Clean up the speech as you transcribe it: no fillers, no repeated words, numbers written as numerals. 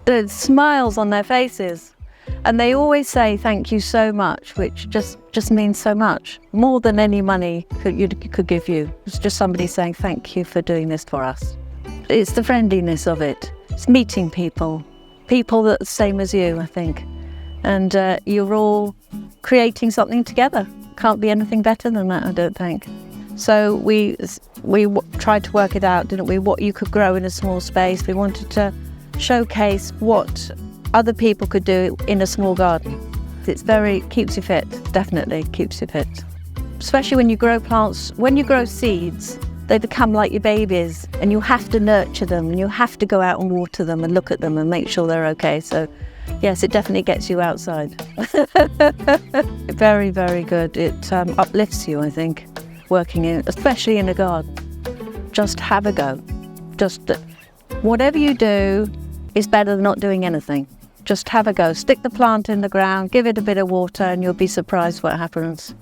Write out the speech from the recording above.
the smiles on their faces. And they always say thank you so much, which just means so much, more than any money could give you. It's just somebody saying thank you for doing this for us. It's the friendliness of it. It's meeting people that are the same as you, I think. And you're all creating something together. Can't be anything better than that, I don't think. So we tried to work it out, didn't we, what you could grow in a small space. We wanted to showcase what other people could do in a small garden. It's keeps you fit, definitely keeps you fit. Especially when you grow plants, when you grow seeds, they become like your babies and you have to nurture them and you have to go out and water them and look at them and make sure they're okay. So yes, it definitely gets you outside. Very, very good. It uplifts you, I think, working in, especially in a garden. Just have a go. Whatever you do is better than not doing anything. Just have a go. Stick the plant in the ground, give it a bit of water, and you'll be surprised what happens.